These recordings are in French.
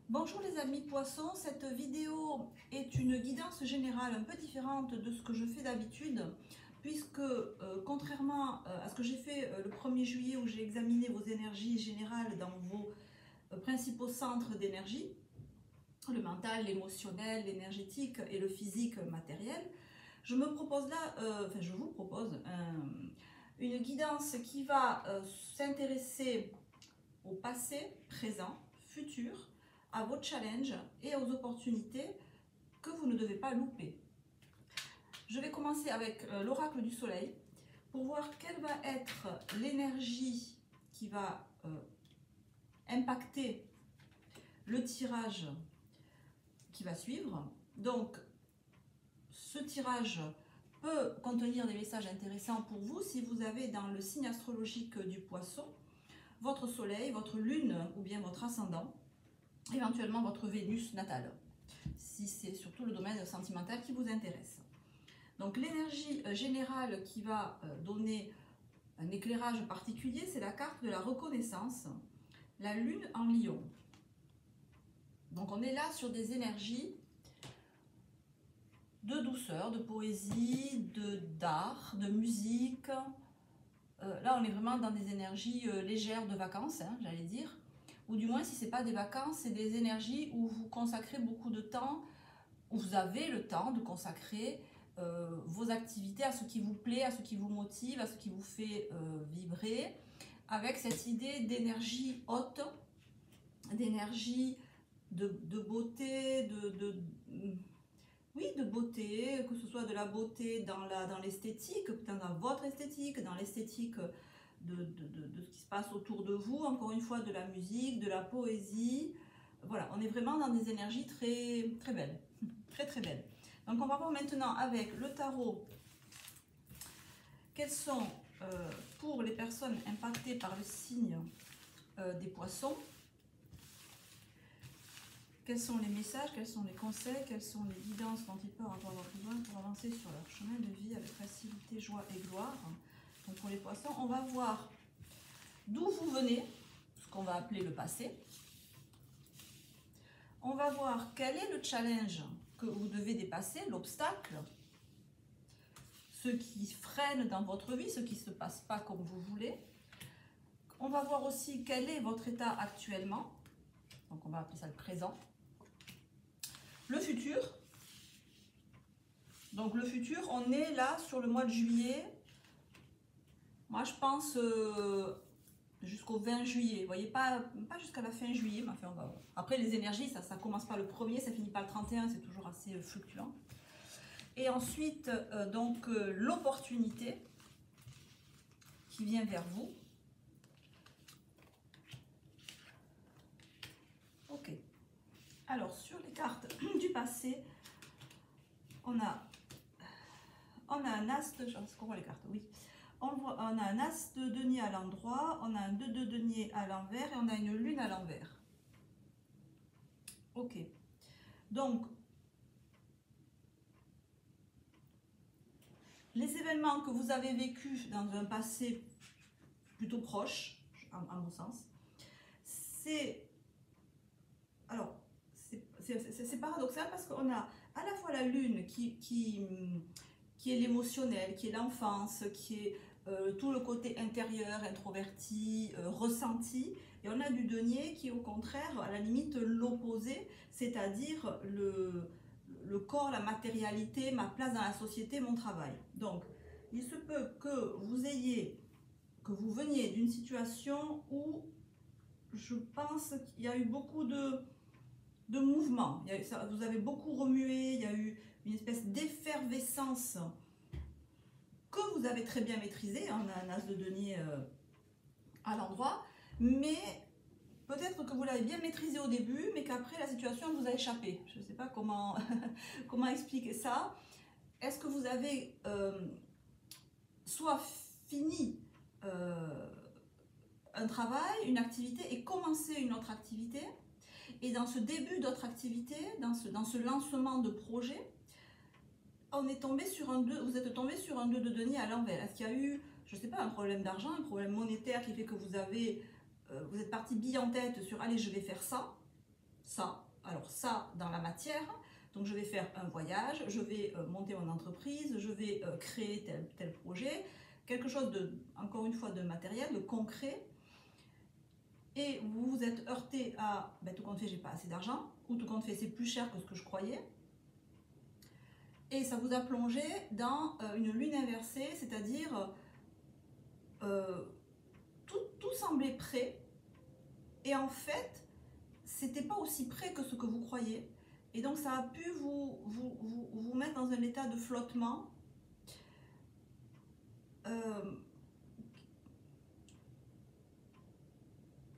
Bonjour les amis poissons, cette vidéo est une guidance générale un peu différente de ce que je fais d'habitude puisque contrairement à ce que j'ai fait le 1er juillet où j'ai examiné vos énergies générales dans vos principaux centres d'énergie, le mental, l'émotionnel, l'énergétique et le physique matériel, je me propose là, je vous propose une guidance qui va s'intéresser au passé, présent, futur, à vos challenges et aux opportunités que vous ne devez pas louper. Je vais commencer avec l'oracle du soleil pour voir quelle va être l'énergie qui va impacter le tirage qui va suivre. Donc, ce tirage peut contenir des messages intéressants pour vous si vous avez dans le signe astrologique du poisson votre soleil, votre lune ou bien votre ascendant, éventuellement votre Vénus natale, si c'est surtout le domaine sentimental qui vous intéresse. Donc l'énergie générale qui va donner un éclairage particulier, c'est la carte de la reconnaissance, la lune en lion. Donc on est là sur des énergies de douceur, de poésie, d'art, de musique. Là on est vraiment dans des énergies légères de vacances, hein, j'allais dire. Ou du moins si ce n'est pas des vacances, c'est des énergies où vous consacrez beaucoup de temps, où vous avez le temps de consacrer vos activités à ce qui vous plaît, à ce qui vous motive, à ce qui vous fait vibrer, avec cette idée d'énergie haute, d'énergie de beauté, oui, de beauté, que ce soit de la beauté dans l'esthétique, dans votre esthétique, dans l'esthétique de ce qui se passe autour de vous, encore une fois de la musique, de la poésie. Voilà, on est vraiment dans des énergies très, très belles, très très belles. Donc on va voir maintenant avec le tarot quels sont pour les personnes impactées par le signe des poissons, quels sont les messages, quels sont les conseils, quelles sont les guidances dont ils peuvent avoir besoin pour avancer sur leur chemin de vie avec facilité, joie et gloire. Donc pour les poissons, on va voir d'où vous venez, ce qu'on va appeler le passé. On va voir quel est le challenge que vous devez dépasser, l'obstacle, ce qui freine dans votre vie, ce qui ne se passe pas comme vous voulez. On va voir aussi quel est votre état actuellement, donc on va appeler ça le présent. Le futur, donc le futur, on est là sur le mois de juillet, moi je pense jusqu'au 20 juillet, vous voyez, pas jusqu'à la fin juillet, mais enfin on va voir. Après les énergies, ça commence pas le 1er, ça finit pas le 31, c'est toujours assez fluctuant. Et ensuite, donc l'opportunité qui vient vers vous. Ok. Alors sur les cartes du passé, on a un as de... Est-ce qu'on voit les cartes? Oui. On a un as de denier à l'endroit, on a un 2 de denier à l'envers et on a une lune à l'envers. Ok. Donc, les événements que vous avez vécus dans un passé plutôt proche, à mon sens, c'est... Alors, c'est paradoxal parce qu'on a à la fois la lune qui est l'émotionnel, qui est l'enfance, qui est tout le côté intérieur, introverti, ressenti, et on a du denier qui est au contraire, à la limite, l'opposé, c'est-à-dire le corps, la matérialité, ma place dans la société, mon travail. Donc, il se peut que vous veniez d'une situation où je pense qu'il y a eu beaucoup de mouvements, vous avez beaucoup remué, il y a eu une espèce d'effervescence que vous avez très bien maîtrisée, on a un as de denier à l'endroit, mais peut-être que vous l'avez bien maîtrisé au début, mais qu'après la situation vous a échappé. Je ne sais pas comment, comment expliquer ça. Est-ce que vous avez soit fini un travail, une activité et commencé une autre activité, et dans ce début d'autre activité, dans ce lancement de projet, on est tombé sur un 2, vous êtes tombé sur un 2 de denier à l'envers. Est-ce qu'il y a eu, je ne sais pas, un problème d'argent, un problème monétaire qui fait que vous êtes parti bille en tête sur allez, je vais faire ça, ça. Alors ça, dans la matière, donc je vais faire un voyage, je vais monter mon entreprise, je vais créer tel projet, quelque chose de, encore une fois, de matériel, de concret. Et vous vous êtes heurté à, ben, tout compte fait, j'ai pas assez d'argent, ou tout compte fait, c'est plus cher que ce que je croyais. Et ça vous a plongé dans une lune inversée, c'est-à-dire tout semblait prêt, et en fait, c'était pas aussi près que ce que vous croyez. Et donc ça a pu vous mettre dans un état de flottement.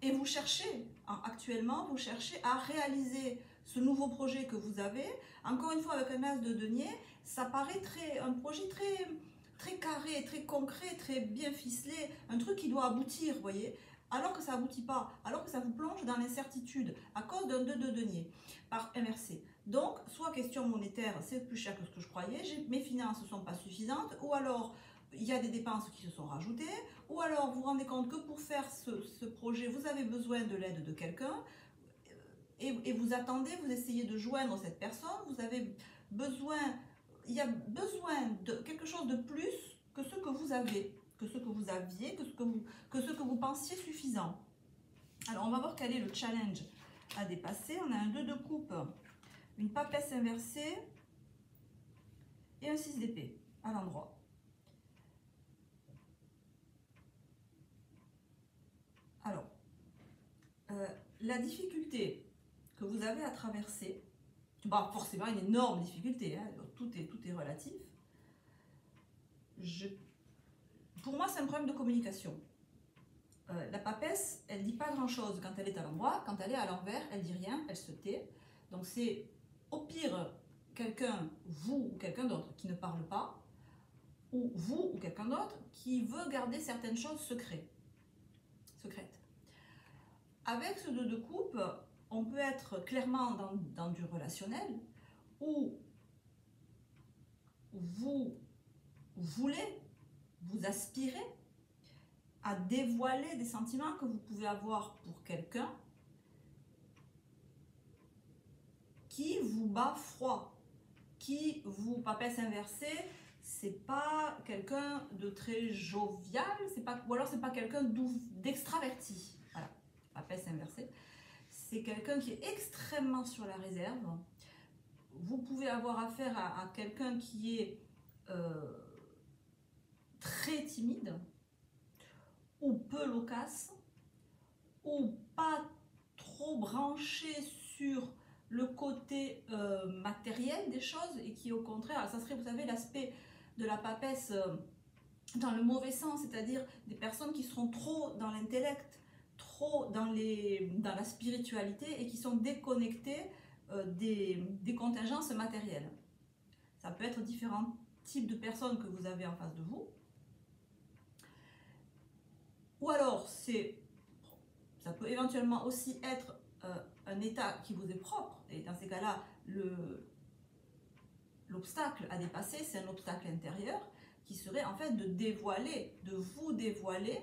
Et vous cherchez, actuellement, vous cherchez à réaliser ce nouveau projet que vous avez. Encore une fois, avec un as de denier, ça paraît un projet très carré, très concret, très bien ficelé, un truc qui doit aboutir, vous voyez, alors que ça n'aboutit pas, alors que ça vous plonge dans l'incertitude à cause d'un 2 de denier par MRC. Donc, soit question monétaire, c'est plus cher que ce que je croyais, mes finances ne sont pas suffisantes, ou alors il y a des dépenses qui se sont rajoutées, ou alors vous vous rendez compte que pour faire ce projet, vous avez besoin de l'aide de quelqu'un, et vous attendez, vous essayez de joindre cette personne, vous avez besoin, il y a besoin de quelque chose de plus que ce que vous avez, que ce que vous aviez, que ce que vous pensiez suffisant. Alors on va voir quel est le challenge à dépasser. On a un 2 de coupe, une papesse inversée et un 6 d'épée à l'endroit. Alors, la difficulté que vous avez à traverser, pas forcément une énorme difficulté, hein, tout est relatif. Pour moi, c'est un problème de communication. La papesse, elle dit pas grand-chose quand elle est à l'endroit, quand elle est à l'envers, elle dit rien, elle se tait. Donc c'est au pire quelqu'un, vous ou quelqu'un d'autre, qui ne parle pas, ou vous ou quelqu'un d'autre qui veut garder certaines choses secrètes. Avec ce 2 de coupe, on peut être clairement dans du relationnel, où vous voulez, vous aspirez à dévoiler des sentiments que vous pouvez avoir pour quelqu'un qui vous bat froid, qui vous papesse inversée, c'est pas quelqu'un de très jovial, ou alors c'est pas quelqu'un d'extraverti. Voilà, papesse inversée. C'est quelqu'un qui est extrêmement sur la réserve. Vous pouvez avoir affaire à quelqu'un qui est très timide, ou peu loquace, ou pas trop branché sur le côté matériel des choses, et qui au contraire, ça serait, vous savez, l'aspect de la papesse dans le mauvais sens, c'est-à-dire des personnes qui seront trop dans l'intellect, trop dans la spiritualité, et qui sont déconnectées des contingences matérielles. Ça peut être différents types de personnes que vous avez en face de vous. Ou alors, ça peut éventuellement aussi être un état qui vous est propre, et dans ces cas-là, l'obstacle à dépasser, c'est un obstacle intérieur qui serait en fait de vous dévoiler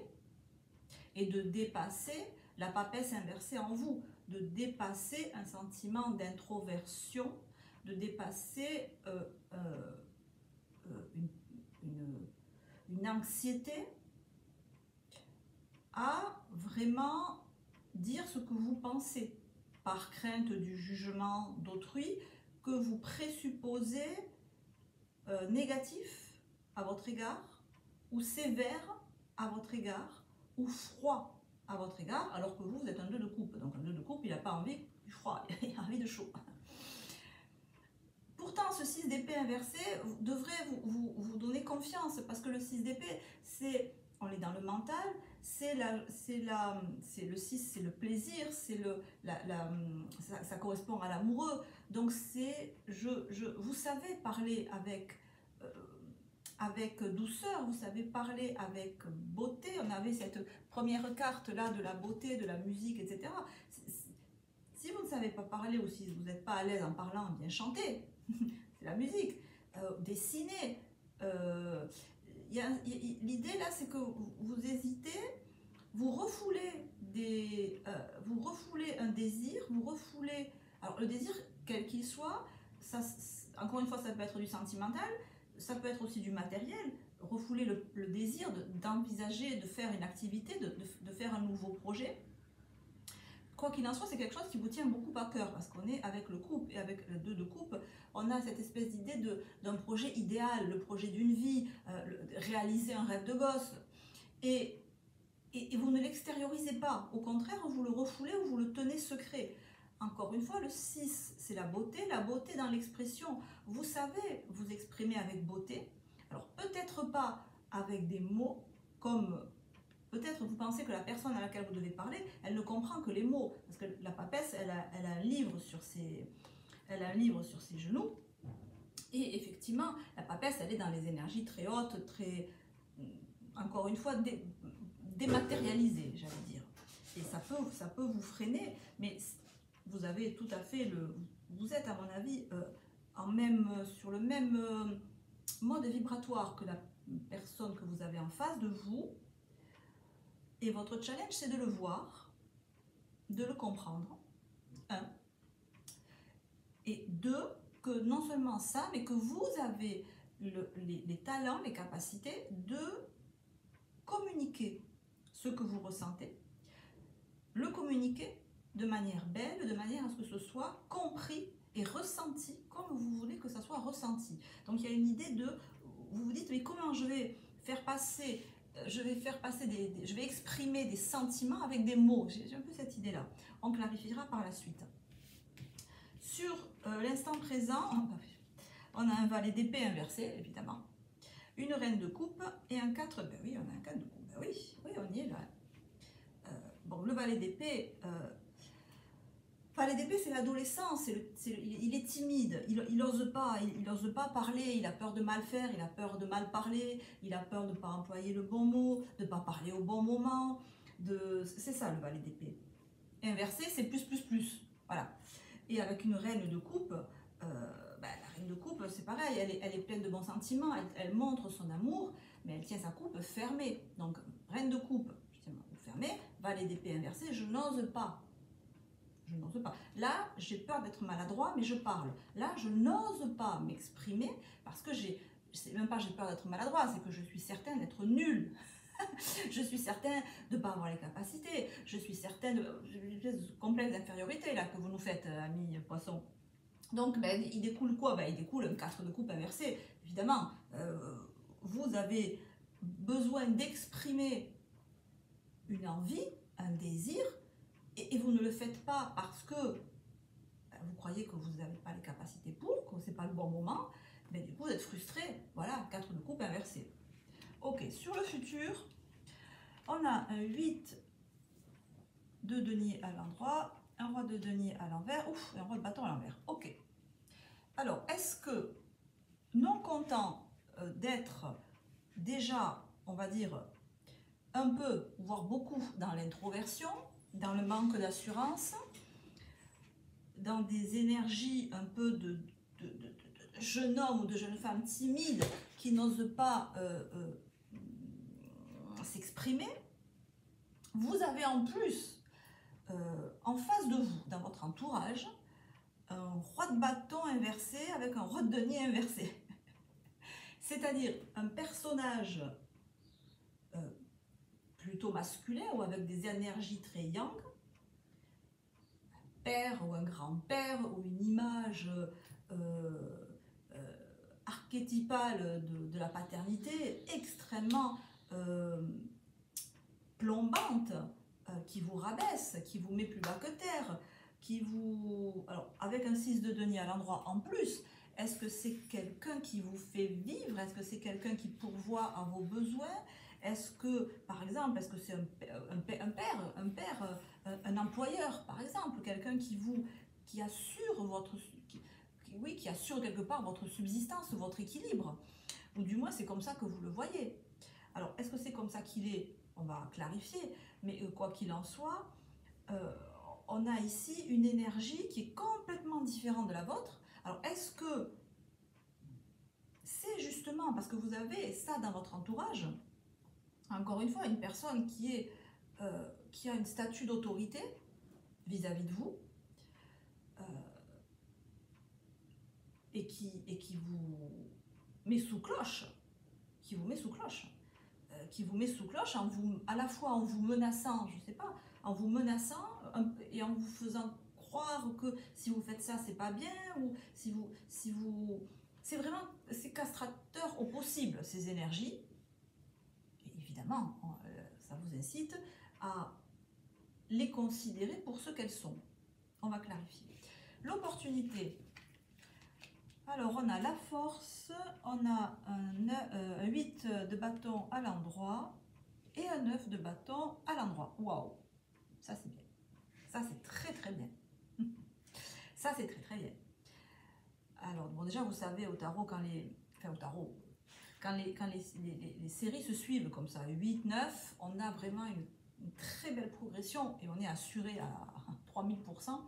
et de dépasser la papesse inversée en vous, de dépasser un sentiment d'introversion, de dépasser une anxiété à vraiment dire ce que vous pensez, par crainte du jugement d'autrui, que vous présupposez négatif à votre égard, ou sévère à votre égard, ou froid à votre égard, alors que vous êtes un 2 de coupe. Donc un 2 de coupe, il n'a pas envie du froid, il a envie de chaud. Pourtant, ce 6 d'épée inversé devrait vous donner confiance, parce que le 6 d'épée, on est dans le mental, c'est le 6, c'est le plaisir, ça correspond à l'amoureux. Donc vous savez parler avec douceur, vous savez parler avec beauté. On avait cette première carte là de la beauté, de la musique, etc. Si vous ne savez pas parler, ou si vous n'êtes pas à l'aise en parlant, bien chanter, c'est la musique, dessiner. L'idée là, c'est que vous hésitez, vous refoulez un désir, vous refoulez Alors le désir, quel qu'il soit, ça, encore une fois, ça peut être du sentimental, ça peut être aussi du matériel. Refouler le désir d'envisager de faire une activité, de faire un nouveau projet. Quoi qu'il en soit, c'est quelque chose qui vous tient beaucoup à cœur, parce qu'on est avec le couple, et avec le 2 de coupe, on a cette espèce d'idée d'un projet idéal, le projet d'une vie, réaliser un rêve de gosse. Et vous ne l'extériorisez pas, au contraire, vous le refoulez ou vous le tenez secret. Encore une fois, le 6, c'est la beauté dans l'expression. Vous savez vous exprimer avec beauté, alors peut-être pas avec des mots comme... Peut-être vous pensez que la personne à laquelle vous devez parler, elle ne comprend que les mots. Parce que la papesse, elle a un livre sur ses genoux. Et effectivement, la papesse, elle est dans les énergies très hautes, très, encore une fois, dématérialisées, j'allais dire. Et ça peut vous freiner, mais vous avez tout à fait vous êtes, à mon avis, sur le même mode vibratoire que la personne que vous avez en face de vous. Et votre challenge, c'est de le voir, de le comprendre. 1. Et 2, que non seulement ça, mais que vous avez les talents, les capacités de communiquer ce que vous ressentez. Le communiquer de manière belle, de manière à ce que ce soit compris et ressenti comme vous voulez que ça soit ressenti. Donc il y a une idée de, vous vous dites, mais comment je vais faire passer... je vais exprimer des sentiments avec des mots. J'ai un peu cette idée-là. On clarifiera par la suite. Sur l'instant présent, on a un valet d'épée inversé, évidemment. Une reine de coupe et un 4. Ben oui, on a un 4 de coupe. Ben oui, on y est là. Bon, le valet d'épée... c'est l'adolescence, il est timide, il n'ose pas parler, il a peur de mal faire, il a peur de mal parler, il a peur de ne pas employer le bon mot, de ne pas parler au bon moment, c'est ça le valet d'épée. Inversé, c'est plus, voilà. Et avec une reine de coupe, la reine de coupe, c'est pareil, elle est pleine de bons sentiments, elle montre son amour, mais elle tient sa coupe fermée. Donc, reine de coupe, justement, fermée, valet d'épée inversé, je n'ose pas. Je n'ose pas. Là, j'ai peur d'être maladroit, mais je parle. Là, je n'ose pas m'exprimer parce que c'est même pas j'ai peur d'être maladroit, c'est que je suis certaine d'être nulle. Je suis certaine de ne pas avoir les capacités. Je suis certaine de complexe d'infériorité là que vous nous faites, amis poissons. Donc, il découle quoi? Il découle un 4 de coupe inversé. Évidemment, vous avez besoin d'exprimer une envie, un désir, et vous ne le faites pas parce que vous croyez que vous n'avez pas les capacités pour, que ce n'est pas le bon moment, mais du coup vous êtes frustré. Voilà, 4 de coupe inversé. Ok, sur le futur, on a un 8 de denier à l'endroit, un roi de denier à l'envers, ouf, et un roi de bâton à l'envers. Ok. Alors, est-ce que, non content d'être déjà, on va dire, un peu, voire beaucoup dans l'introversion, dans le manque d'assurance, dans des énergies un peu de jeune homme ou de jeune femme timide qui n'osent pas s'exprimer, vous avez en plus en face de vous, dans votre entourage, un roi de bâton inversé avec un roi de denier inversé. C'est-à-dire un personnage plutôt masculin ou avec des énergies très yang, un père ou un grand-père ou une image archétypale de la paternité extrêmement plombante, qui vous rabaisse, qui vous met plus bas que terre, qui vous... Alors, avec un 6 de denier à l'endroit en plus, est-ce que c'est quelqu'un qui vous fait vivre? Est-ce que c'est quelqu'un qui pourvoit à vos besoins? Est-ce que, par exemple, est-ce que c'est un employeur, par exemple, quelqu'un qui assure votre... qui assure quelque part votre subsistance, votre équilibre? Ou du moins, c'est comme ça que vous le voyez. Alors, est-ce que c'est comme ça qu'il est? On va clarifier, mais quoi qu'il en soit, on a ici une énergie qui est complètement différente de la vôtre. Alors, est-ce que c'est justement parce que vous avez ça dans votre entourage, encore une fois, une personne qui a une statue d'autorité vis-à-vis de vous, qui vous met sous cloche, qui vous met sous cloche, à la fois en vous menaçant, je sais pas, en vous menaçant et en vous faisant croire que si vous faites ça, c'est pas bien, ou si vous, c'est castrateur au possible, ces énergies. Et évidemment, ça vous incite à les considérer pour ce qu'elles sont. On va clarifier. L'opportunité. Alors, on a la force, on a un 8 de bâton à l'endroit et un 9 de bâton à l'endroit. Waouh, ça c'est bien. Ça c'est très très bien. Ça c'est très très bien. Alors, bon, déjà, vous savez, au tarot, quand les séries se suivent comme ça, 8, 9, on a vraiment une très belle progression et on est assuré à 3000%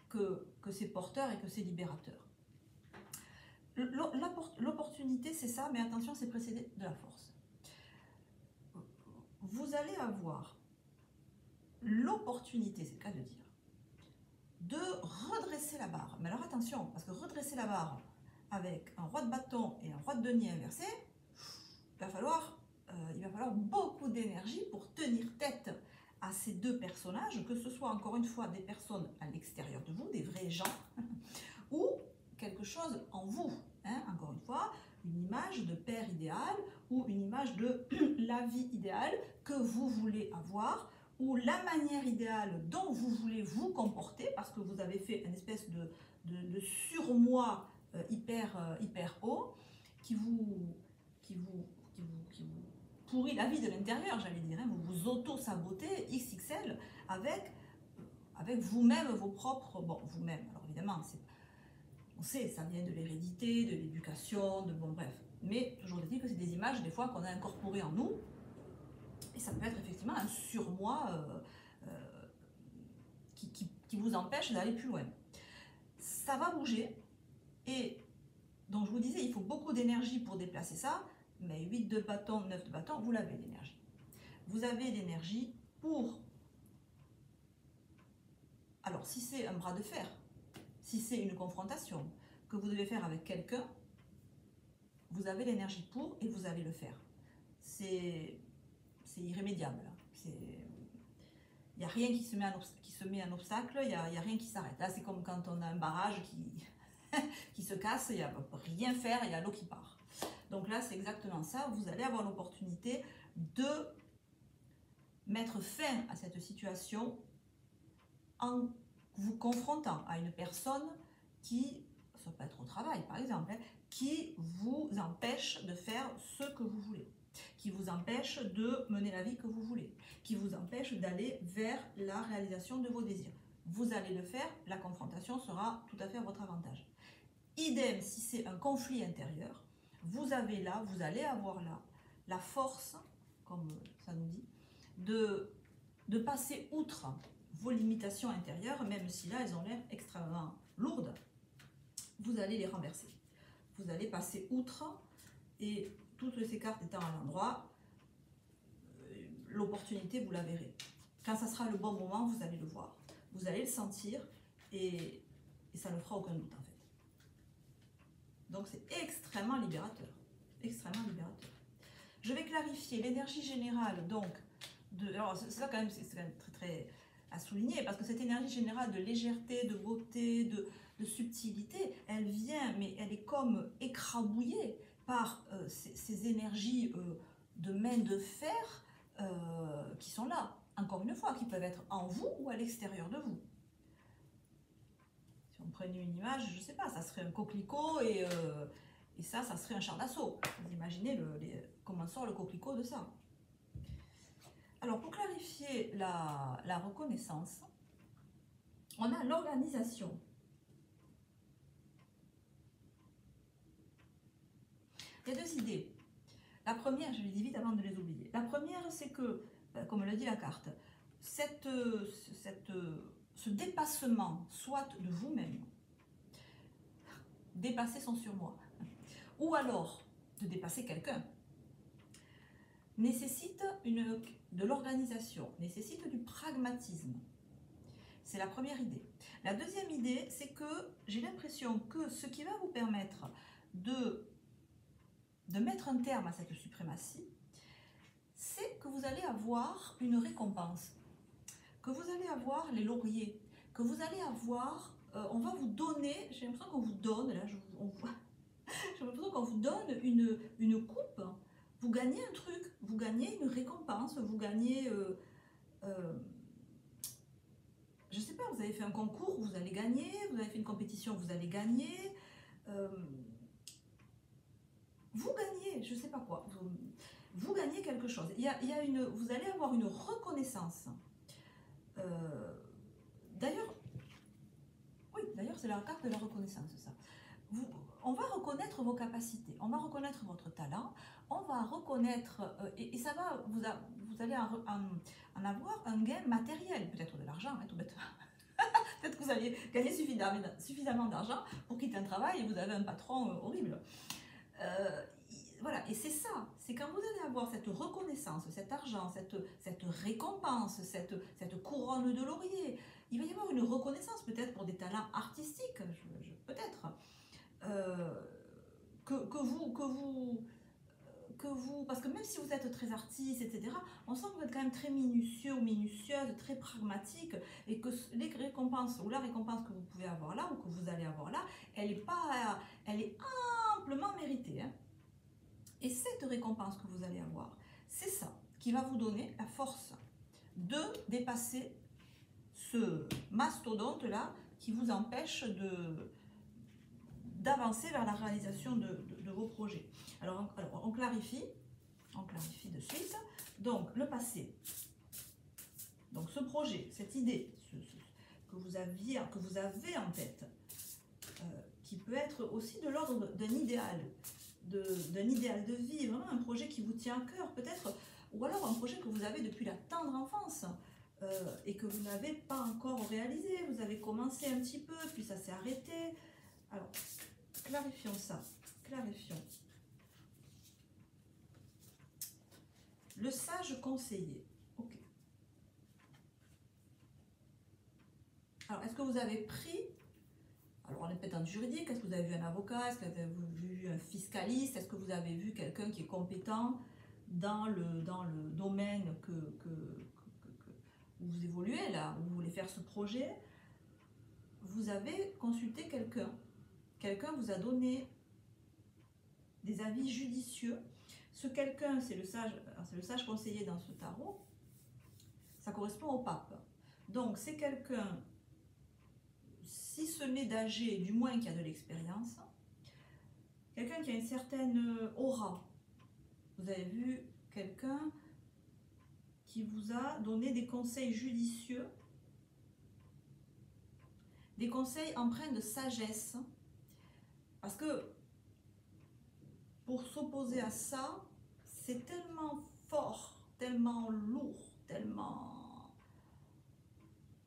que c'est porteur et que c'est libérateur. L'opportunité, c'est ça, mais attention, c'est précédé de la force. Vous allez avoir l'opportunité, c'est le cas de dire, de redresser la barre. Mais alors attention, parce que redresser la barre avec un roi de bâton et un roi de denier inversé, il va falloir beaucoup d'énergie pour tenir tête à ces deux personnages, que ce soit encore une fois des personnes à l'extérieur de vous, des vrais gens, ou quelque chose en vous, hein, encore une fois, une image de père idéal ou une image de la vie idéale que vous voulez avoir ou la manière idéale dont vous voulez vous comporter parce que vous avez fait une espèce de surmoi hyper haut qui vous pourrit la vie de l'intérieur, j'allais dire, hein, vous vous auto-sabotez XXL avec vous-même, vos propres, bon, vous-même, alors évidemment, on sait, ça vient de l'hérédité, de l'éducation, bon bref. Mais toujours est-il que c'est des images des fois qu'on a incorporées en nous. Et ça peut être effectivement un surmoi qui vous empêche d'aller plus loin. Ça va bouger. Et donc je vous disais, il faut beaucoup d'énergie pour déplacer ça. Mais 8 de bâton, 9 de bâton, vous l'avez l'énergie. Vous avez l'énergie pour... Alors si c'est un bras de fer, si c'est une confrontation que vous devez faire avec quelqu'un, vous avez l'énergie pour et vous allez le faire. C'est irrémédiable. Il n'y a rien qui se met en obstacle, il n'y a rien qui s'arrête. Là, c'est comme quand on a un barrage qui se casse, il n'y a rien faire, il y a l'eau qui part. Donc là, c'est exactement ça. Vous allez avoir l'opportunité de mettre fin à cette situation en vous confrontant à une personne qui, ça peut être au travail par exemple, qui vous empêche de faire ce que vous voulez, qui vous empêche de mener la vie que vous voulez, qui vous empêche d'aller vers la réalisation de vos désirs. Vous allez le faire, la confrontation sera tout à fait à votre avantage. Idem si c'est un conflit intérieur, vous allez avoir là la force, comme ça nous dit, de passer outre vos limitations intérieures, même si là elles ont l'air extrêmement lourdes, vous allez les renverser. Vous allez passer outre et toutes ces cartes étant à l'endroit, l'opportunité vous la verrez. Quand ça sera le bon moment, vous allez le voir. Vous allez le sentir et ça ne fera aucun doute en fait. Donc c'est extrêmement libérateur. Extrêmement libérateur. Je vais clarifier l'énergie générale donc alors c'est ça quand même, c'est quand même très très à souligner parce que cette énergie générale de légèreté, de beauté, de subtilité, elle vient, mais elle est comme écrabouillée par ces énergies de main de fer qui sont là, encore une fois, qui peuvent être en vous ou à l'extérieur de vous. Si on prenait une image, je ne sais pas, ça serait un coquelicot et ça serait un char d'assaut. Vous imaginez comment sort le coquelicot de ça. Alors, pour clarifier la reconnaissance, on a l'organisation. Il y a deux idées. La première, je les dis vite avant de les oublier. La première, c'est que, comme le dit la carte, ce dépassement, soit de vous-même, dépasser son surmoi, ou alors de dépasser quelqu'un, nécessite de l'organisation, nécessite du pragmatisme. c'est la première idée. La deuxième idée, c'est que j'ai l'impression que ce qui va vous permettre de mettre un terme à cette suprématie, c'est que vous allez avoir une récompense, que vous allez avoir les lauriers, que vous allez avoir, on va vous donner, j'ai l'impression qu'on vous donne, là j'ai l'impression qu'on vous donne une coupe, vous gagnez un truc, vous gagnez une récompense, vous gagnez, je sais pas, vous avez fait un concours, vous allez gagner, vous avez fait une compétition, vous allez gagner, vous gagnez, je sais pas quoi, vous gagnez quelque chose. Vous allez avoir une reconnaissance. D'ailleurs, oui, d'ailleurs c'est la carte de la reconnaissance, ça. On va reconnaître vos capacités, on va reconnaître votre talent, on va reconnaître, et ça va, vous allez en avoir un gain matériel, peut-être de l'argent, hein, tout bêtement. Peut-être que vous allez gagner suffisamment d'argent pour quitter un travail et vous avez un patron horrible. Voilà, et c'est ça, c'est quand vous allez avoir cette reconnaissance, cet argent, cette récompense, cette couronne de laurier, il va y avoir une reconnaissance peut-être pour des talents artistiques, peut-être, parce que même si vous êtes très artiste, etc., on sent que vous êtes quand même très minutieux ou minutieuse, très pragmatique, et que les récompenses, ou la récompense que vous pouvez avoir là, ou que vous allez avoir là, elle est amplement méritée, hein. Et cette récompense que vous allez avoir, c'est ça qui va vous donner la force de dépasser ce mastodonte-là qui vous empêche d'avancer vers la réalisation de vos projets. Alors on clarifie de suite. Donc, le passé. Donc, ce projet, cette idée que vous avez en tête, qui peut être aussi de l'ordre d'un idéal de vie, vraiment un projet qui vous tient à cœur, peut-être, ou alors un projet que vous avez depuis la tendre enfance, et que vous n'avez pas encore réalisé. Vous avez commencé un petit peu, puis ça s'est arrêté. Alors, clarifions ça. Clarifions. Le sage conseiller. Ok. Alors, est-ce que vous avez pris... Alors, on est peut-être en juridique. Est-ce que vous avez vu un avocat? Est-ce que vous avez vu un fiscaliste? Est-ce que vous avez vu quelqu'un qui est compétent dans le domaine où vous évoluez, là, où vous voulez faire ce projet? Vous avez consulté quelqu'un. Quelqu'un vous a donné des avis judicieux. Ce quelqu'un, c'est le sage conseiller dans ce tarot. Ça correspond au pape. Donc, c'est quelqu'un, si ce n'est d'âgé, du moins qui a de l'expérience. Quelqu'un qui a une certaine aura. Vous avez vu quelqu'un qui vous a donné des conseils judicieux, des conseils empreints de sagesse. Parce que pour s'opposer à ça, c'est tellement fort, tellement lourd, tellement...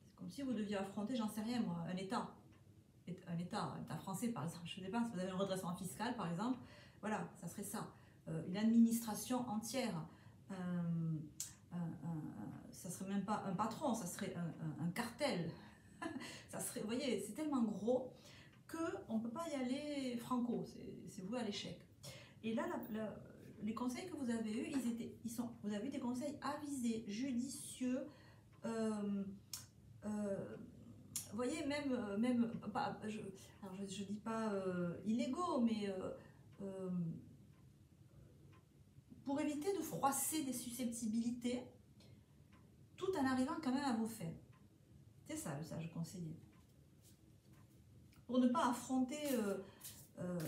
C'est comme si vous deviez affronter, j'en sais rien moi, un État français par exemple, je ne sais pas, si vous avez un redressement fiscal par exemple, voilà, ça serait ça. Une administration entière, ça serait même pas un patron, ça serait un cartel. Ça serait, vous voyez, c'est tellement gros qu'on ne peut pas y aller franco, c'est voué à l'échec. Et là, les conseils que vous avez eus, vous avez eu des conseils avisés, judicieux, vous voyez, même pas, je dis pas illégaux, mais pour éviter de froisser des susceptibilités, tout en arrivant quand même à vos fins. C'est ça le sage conseiller. Pour ne pas affronter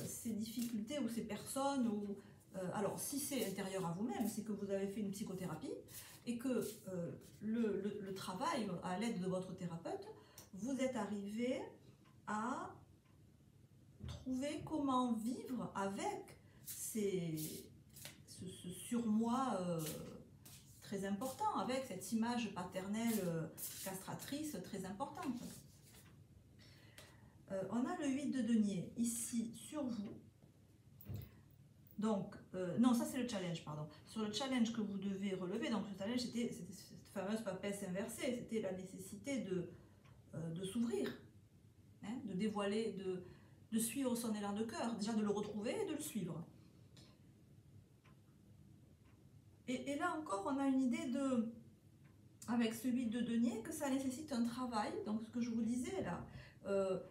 ces difficultés ou ces personnes, alors si c'est intérieur à vous-même, c'est que vous avez fait une psychothérapie et que le travail, à l'aide de votre thérapeute, vous êtes arrivé à trouver comment vivre avec ce surmoi très important, avec cette image paternelle castratrice très importante. On a le 8 de denier ici sur vous. Donc, non, ça c'est le challenge, pardon. Sur le challenge que vous devez relever, donc le challenge c'était cette fameuse papesse inversée, c'était la nécessité de s'ouvrir, hein, de dévoiler, de suivre son élan de cœur, déjà de le retrouver et de le suivre. Et là encore, on a une idée de, avec celui de denier, que ça nécessite un travail. Donc ce que je vous disais là,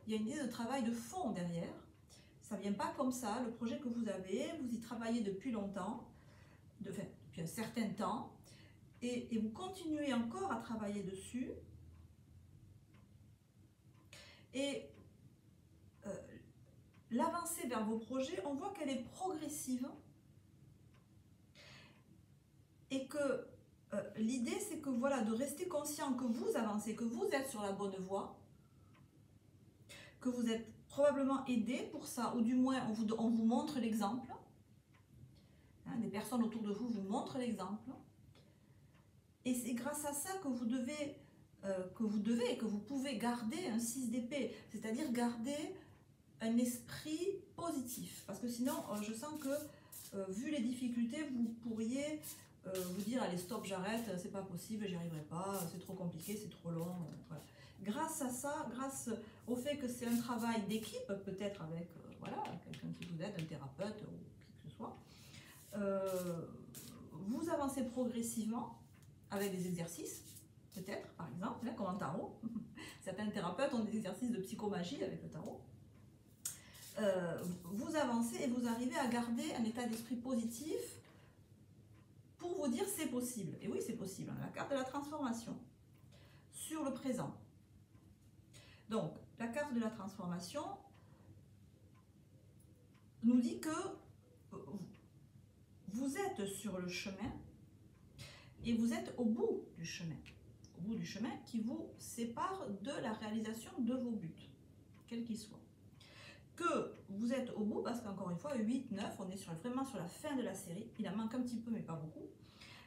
il y a une idée de travail de fond derrière. Ça ne vient pas comme ça. Le projet que vous avez, vous y travaillez depuis longtemps, depuis un certain temps, et vous continuez encore à travailler dessus. Et l'avancée vers vos projets, on voit qu'elle est progressive. Et que l'idée, c'est que voilà, de rester conscient que vous avancez, que vous êtes sur la bonne voie, que vous êtes probablement aidé pour ça, ou du moins on vous montre l'exemple. Hein, des personnes autour de vous vous montrent l'exemple. Et c'est grâce à ça que vous devez, que vous pouvez garder un 6 d'épée, c'est-à-dire garder un esprit positif. Parce que sinon, je sens que, vu les difficultés, vous pourriez vous dire, allez stop, j'arrête, c'est pas possible, j'y arriverai pas, c'est trop compliqué, c'est trop long. Voilà. Grâce à ça, grâce au fait que c'est un travail d'équipe, peut-être avec voilà, quelqu'un qui vous aide, un thérapeute ou qui que ce soit, vous avancez progressivement avec des exercices, peut-être, par exemple, comme en tarot. Certains thérapeutes ont des exercices de psychomagie avec le tarot. Vous avancez et vous arrivez à garder un état d'esprit positif pour vous dire c'est possible. Et oui, c'est possible. La carte de la transformation sur le présent. Donc, la carte de la transformation nous dit que vous êtes sur le chemin et vous êtes au bout du chemin. Au bout du chemin qui vous sépare de la réalisation de vos buts, quels qu'ils soient. Que vous êtes au bout, parce qu'encore une fois, 8, 9, on est vraiment sur la fin de la série, il en manque un petit peu, mais pas beaucoup,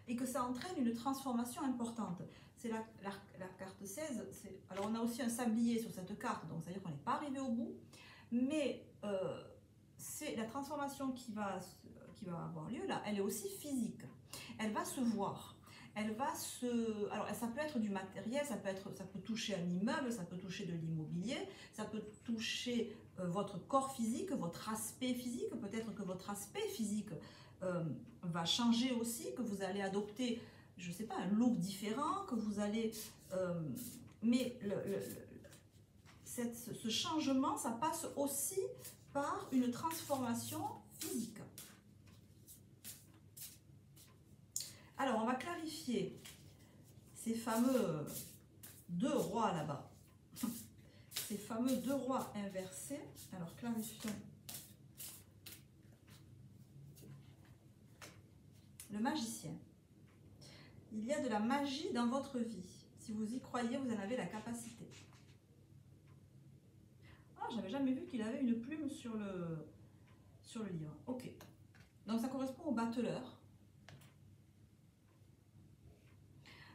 et que ça entraîne une transformation importante. C'est la carte 16, alors on a aussi un sablier sur cette carte, donc ça veut dire qu'on n'est pas arrivé au bout, mais c'est la transformation qui va avoir lieu là, elle est aussi physique, elle va se voir. Elle va se... Alors, ça peut être du matériel, ça peut toucher un immeuble, ça peut toucher de l'immobilier, ça peut toucher votre corps physique, votre aspect physique. Peut-être que votre aspect physique va changer aussi, que vous allez adopter, je ne sais pas, un look différent, que vous allez... mais ce changement, ça passe aussi par une transformation physique. Alors, on va clarifier ces fameux deux rois là-bas. Ces fameux deux rois inversés. Alors, clarifions. Le magicien. Il y a de la magie dans votre vie. Si vous y croyez, vous en avez la capacité. Ah, j'avais jamais vu qu'il avait une plume sur le livre. Ok. Donc, ça correspond au battleur.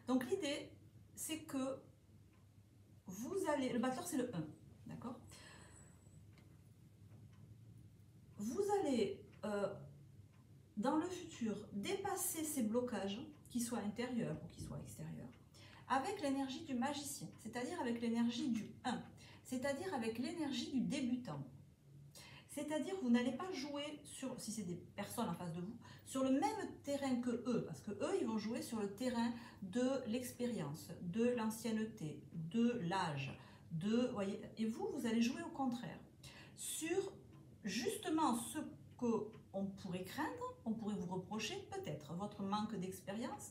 Donc l'idée, c'est que vous allez... Le battleur, c'est le 1, d'accord? Vous allez, dans le futur, dépasser ces blocages, qu'ils soient intérieurs ou qu'ils soient extérieurs, avec l'énergie du magicien, c'est-à-dire avec l'énergie du 1, c'est-à-dire avec l'énergie du débutant. C'est-à-dire vous n'allez pas jouer sur, si c'est des personnes en face de vous, sur le même terrain que eux, parce que eux, ils vont jouer sur le terrain de l'expérience, de l'ancienneté, de l'âge, voyez, et vous allez jouer au contraire, sur justement ce qu'on pourrait craindre, on pourrait vous reprocher peut-être votre manque d'expérience,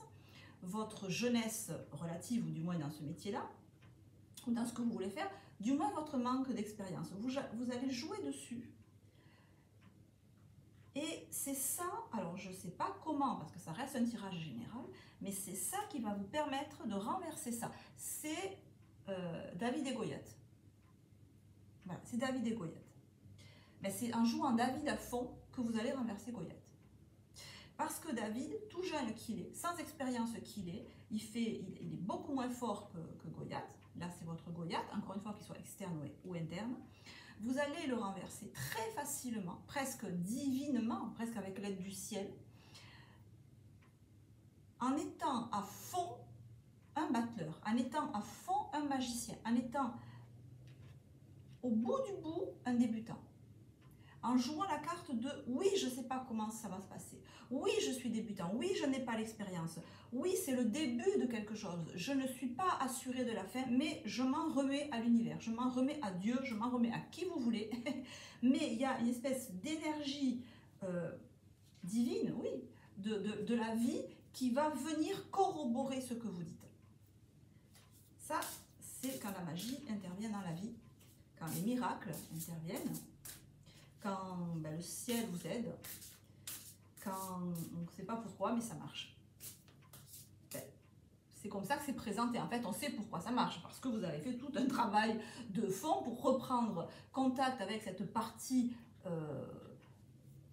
votre jeunesse relative, ou du moins dans ce métier-là, ou dans ce que vous voulez faire, du moins votre manque d'expérience. Vous allez jouer dessus. Et c'est ça, alors je ne sais pas comment, parce que ça reste un tirage général, mais c'est ça qui va vous permettre de renverser ça. C'est David et Goliath. Voilà, c'est David et Goliath. Mais c'est en jouant David à fond que vous allez renverser Goliath. Parce que David, tout jeune qu'il est, sans expérience qu'il est, il est beaucoup moins fort que Goliath. Là, c'est votre Goliath, encore une fois, qu'il soit externe ou interne. Vous allez le renverser très facilement, presque divinement, presque avec l'aide du ciel, en étant à fond un battleur, en étant à fond un magicien, en étant au bout du bout un débutant. En jouant la carte de oui, je ne sais pas comment ça va se passer. Oui, je suis débutant. Oui, je n'ai pas l'expérience. Oui, c'est le début de quelque chose. Je ne suis pas assuré de la fin, mais je m'en remets à l'univers. Je m'en remets à Dieu. Je m'en remets à qui vous voulez. Mais il y a une espèce d'énergie divine, oui, de la vie qui va venir corroborer ce que vous dites. Ça, c'est quand la magie intervient dans la vie, quand les miracles interviennent, quand le ciel vous aide, quand on ne sait pas pourquoi, mais ça marche. C'est comme ça que c'est présenté. En fait, on sait pourquoi ça marche, parce que vous avez fait tout un travail de fond pour reprendre contact avec cette partie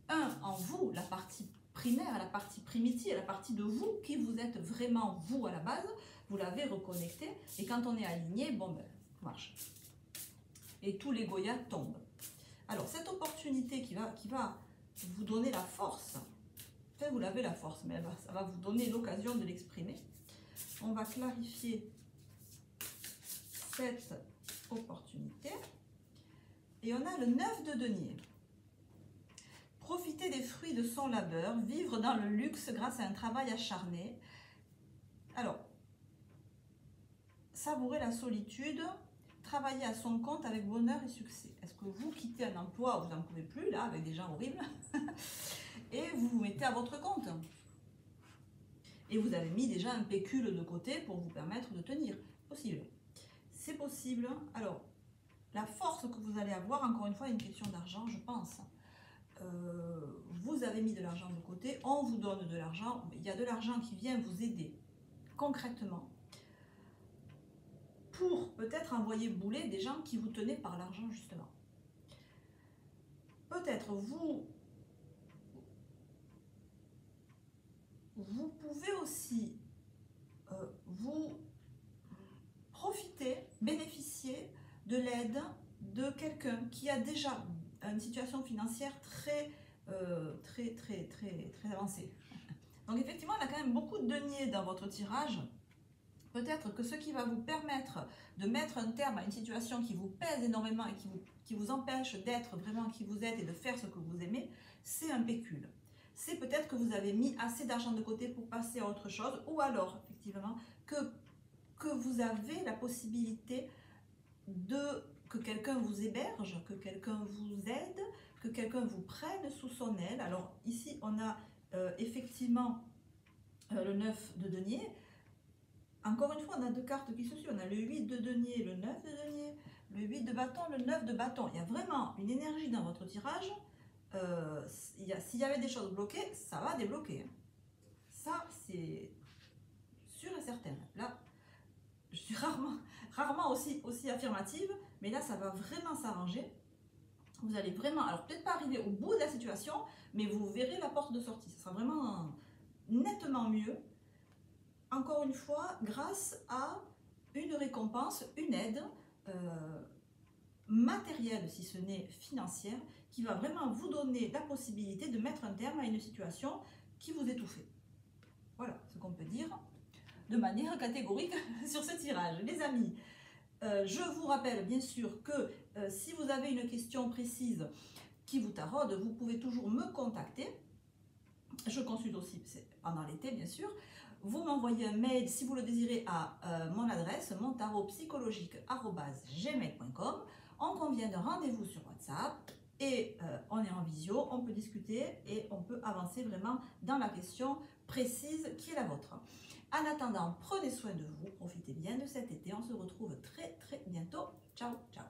1 en vous, la partie primaire, la partie primitive, la partie de vous qui vous êtes vraiment vous à la base. Vous l'avez reconnecté, et quand on est aligné, bon ben, ça marche. Et tous les Goya tombent. Alors, cette opportunité qui va vous donner la force, peut-être vous l'avez la force, mais ça va vous donner l'occasion de l'exprimer. On va clarifier cette opportunité. Et on a le 9 de denier. Profiter des fruits de son labeur, vivre dans le luxe grâce à un travail acharné. Alors, savourer la solitude, travailler à son compte avec bonheur et succès. Est-ce que vous quittez un emploi où vous n'en pouvez plus, là, avec des gens horribles, et vous vous mettez à votre compte? Et vous avez mis déjà un pécule de côté pour vous permettre de tenir. Possible. C'est possible. Alors, la force que vous allez avoir, encore une fois, une question d'argent, je pense. Vous avez mis de l'argent de côté, on vous donne de l'argent. Il y a de l'argent qui vient vous aider concrètement pour peut-être envoyer bouler des gens qui vous tenaient par l'argent, justement. Peut-être vous pouvez aussi vous profiter, bénéficier de l'aide de quelqu'un qui a déjà une situation financière très avancée. Donc effectivement, il y a quand même beaucoup de deniers dans votre tirage. Peut-être que ce qui va vous permettre de mettre un terme à une situation qui vous pèse énormément et qui vous empêche d'être vraiment qui vous êtes et de faire ce que vous aimez, c'est un pécule. C'est peut-être que vous avez mis assez d'argent de côté pour passer à autre chose, ou alors, effectivement, que vous avez la possibilité que quelqu'un vous héberge, que quelqu'un vous aide, que quelqu'un vous prenne sous son aile. Alors ici, on a effectivement le 9 de denier. Encore une fois, on a deux cartes qui se suivent. On a le 8 de denier, le 9 de denier, le 8 de bâton, le 9 de bâton. Il y a vraiment une énergie dans votre tirage. S'il y avait des choses bloquées, ça va débloquer. Ça, c'est sûr et certain. Là, je suis rarement aussi affirmative, mais là, ça va vraiment s'arranger. Vous allez vraiment, alors peut-être pas arriver au bout de la situation, mais vous verrez la porte de sortie. Ce sera vraiment nettement mieux. Encore une fois, grâce à une récompense, une aide matérielle, si ce n'est financière, qui va vraiment vous donner la possibilité de mettre un terme à une situation qui vous étouffait. Voilà ce qu'on peut dire de manière catégorique sur ce tirage. Les amis, je vous rappelle bien sûr que si vous avez une question précise qui vous taraude, vous pouvez toujours me contacter. Je consulte aussi pendant l'été, bien sûr. Vous m'envoyez un mail, si vous le désirez, à mon adresse, montarotpsychologique@gmail.com. On convient d'un rendez-vous sur WhatsApp et on est en visio, on peut discuter et on peut avancer vraiment dans la question précise qui est la vôtre. En attendant, prenez soin de vous, profitez bien de cet été. On se retrouve très bientôt. Ciao, ciao.